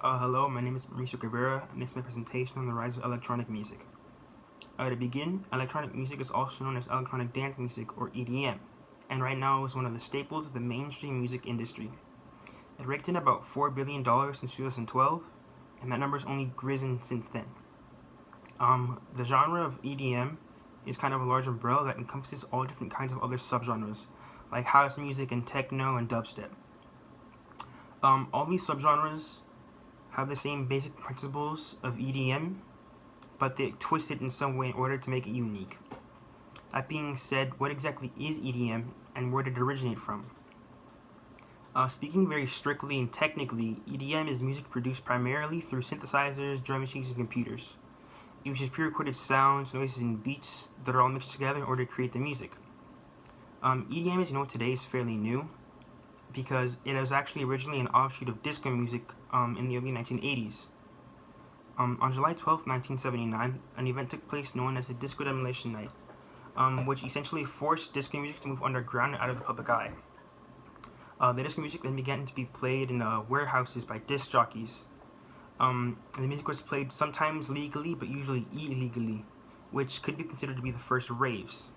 Hello, my name is Mauricio Cabrera, and this is my presentation on the rise of electronic music. To begin, electronic music is also known as electronic dance music, or EDM, and right now is one of the staples of the mainstream music industry. It raked in about $4 billion since 2012, and that number has only risen since then. The genre of EDM is kind of a large umbrella that encompasses all different kinds of other subgenres, like house music and techno and dubstep. All these subgenres have the same basic principles of EDM, but they twist it in some way in order to make it unique. That being said, what exactly is EDM and where did it originate from? Speaking very strictly and technically, EDM is music produced primarily through synthesizers, drum machines, and computers. It uses pre-recorded sounds, noises, and beats that are all mixed together in order to create the music. EDM, as you know today, is fairly new because it was actually originally an offshoot of disco music in the early 1980s. On July 12, 1979, an event took place known as the Disco Demolition Night, which essentially forced disco music to move underground and out of the public eye. The disco music then began to be played in warehouses by disc jockeys. The music was played sometimes legally, but usually illegally, which could be considered to be the first raves.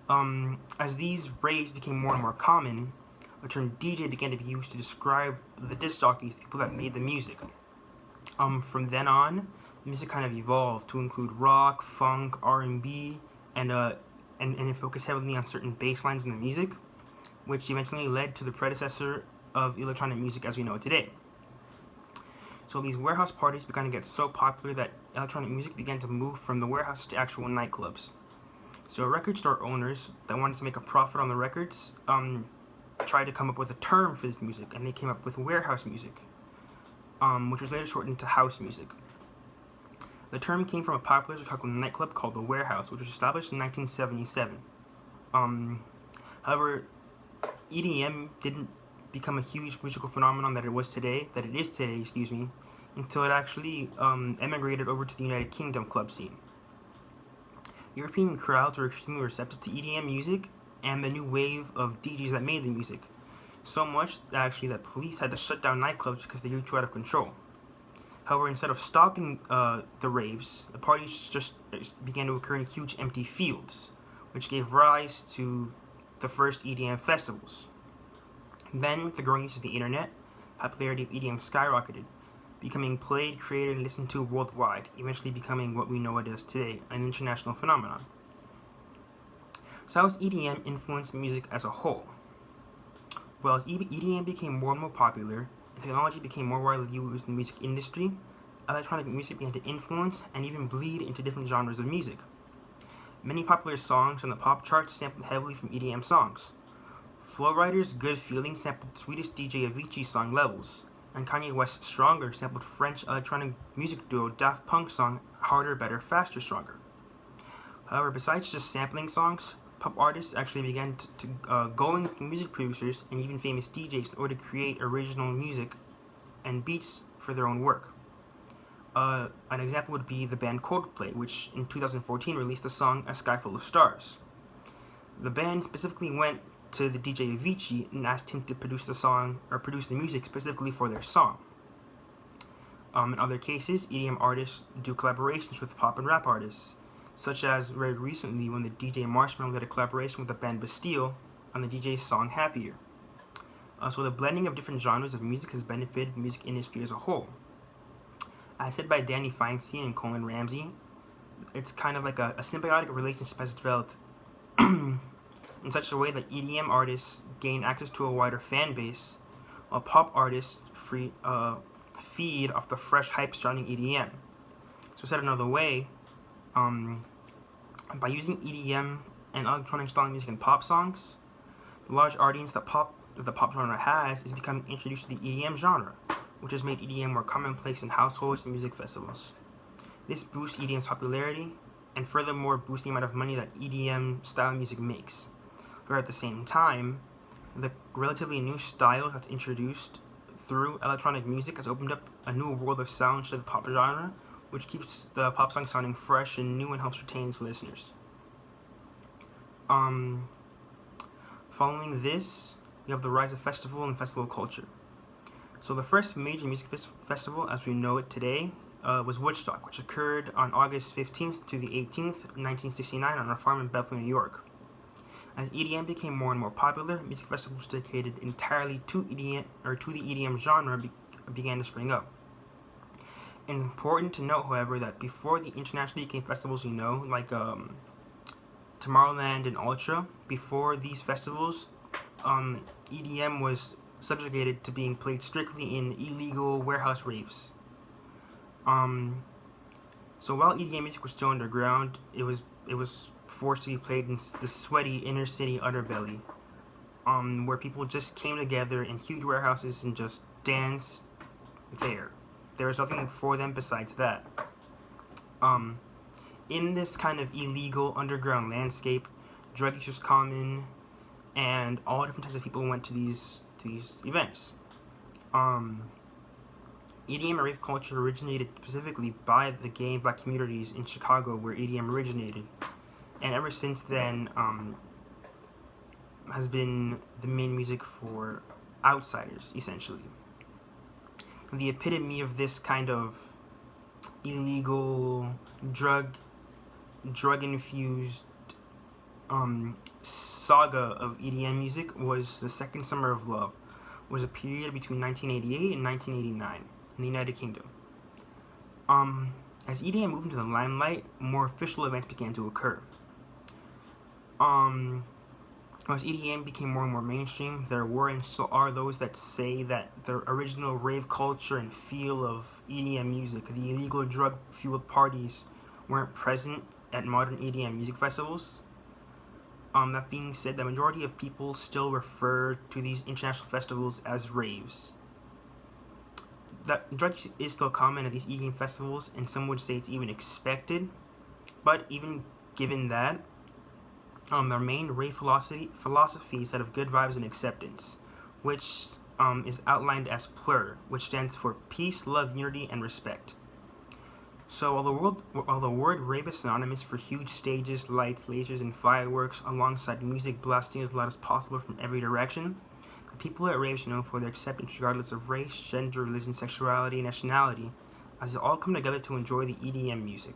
As these raves became more and more common, the term DJ began to be used to describe the disc jockeys, the people that made the music. From then on, the music kind of evolved to include rock, funk, R&B, and it focused heavily on certain bass lines in the music, which eventually led to the predecessor of electronic music as we know it today. So these warehouse parties began to get so popular that electronic music began to move from the warehouse to actual nightclubs. So record store owners that wanted to make a profit on the records tried to come up with a term for this music, and they came up with warehouse music, which was later shortened to house music. The term came from a popular Chicago nightclub called The Warehouse, which was established in 1977. However, EDM didn't become a huge musical phenomenon that it is today, until it actually emigrated over to the United Kingdom club scene. European crowds were extremely receptive to EDM music and the new wave of DJs that made the music, so much actually that police had to shut down nightclubs because they grew too out of control. However, instead of stopping the raves, the parties just began to occur in huge empty fields, which gave rise to the first EDM festivals. Then, with the growing use of the internet, popularity of EDM skyrocketed, becoming played, created, and listened to worldwide, eventually becoming what we know it is today, an international phenomenon. So how has EDM influenced music as a whole? Well, as EDM became more and more popular, and technology became more widely used in the music industry, electronic music began to influence and even bleed into different genres of music. Many popular songs on the pop charts sampled heavily from EDM songs. Flo Rida's Good Feeling sampled Swedish DJ Avicii's song Levels, and Kanye West's Stronger sampled French electronic music duo Daft Punk's song Harder, Better, Faster, Stronger. However, besides just sampling songs, pop artists actually began to go in with music producers and even famous DJs in order to create original music and beats for their own work. An example would be the band Coldplay, which in 2014 released the song A Sky Full of Stars. The band specifically went to the DJ Avicii and asked him to produce the music specifically for their song. In other cases, EDM artists do collaborations with pop and rap artists, such as very recently when the DJ Marshmello did a collaboration with the band Bastille on the DJ's song Happier. So the blending of different genres of music has benefited the music industry as a whole. As said by Danny Feinstein and Colin Ramsey, it's kind of like a symbiotic relationship has developed in such a way that EDM artists gain access to a wider fan base, while pop artists feed off the fresh hype surrounding EDM. So said another way, by using EDM and electronic style music in pop songs, the large audience that the pop genre has is becoming introduced to the EDM genre, which has made EDM more commonplace in households and music festivals. This boosts EDM's popularity and furthermore boosts the amount of money that EDM style music makes. But at the same time, the relatively new style that's introduced through electronic music has opened up a new world of sounds to the pop genre, which keeps the pop song sounding fresh and new and helps retain its listeners. Following this, we have the rise of festival and festival culture. So the first major music festival as we know it today was Woodstock, which occurred on August 15th to the 18th, 1969 on a farm in Bethel, New York. As EDM became more and more popular, music festivals dedicated entirely to EDM or to the EDM genre began to spring up. And important to note, however, that before the international EDM festivals, like Tomorrowland and Ultra, before these festivals, EDM was subjugated to being played strictly in illegal warehouse raves. So while EDM music was still underground, it was forced to be played in the sweaty inner city underbelly, where people just came together in huge warehouses and just danced there. There was nothing for them besides that. In this kind of illegal underground landscape, drug use was common, and all different types of people went to these events. EDM and rave culture originated specifically by the gay and black communities in Chicago, where EDM originated, and ever since then has been the main music for outsiders, essentially. The epitome of this kind of illegal drug-infused saga of EDM music was the Second Summer of Love, was a period between 1988 and 1989 in the United Kingdom. As EDM moved into the limelight, more official events began to occur. As EDM became more and more mainstream, there were and still are those that say that the original rave culture and feel of EDM music, the illegal drug-fueled parties, weren't present at modern EDM music festivals. That being said, the majority of people still refer to these international festivals as raves. That drug use is still common at these EDM festivals, and some would say it's even expected. But even given that, their main rave philosophy is that of good vibes and acceptance, which is outlined as PLUR, which stands for peace, love, unity, and respect. So while the word rave is synonymous for huge stages, lights, lasers, and fireworks, alongside music blasting as loud as possible from every direction, the people at raves are known for their acceptance regardless of race, gender, religion, sexuality, and nationality, as they all come together to enjoy the EDM music.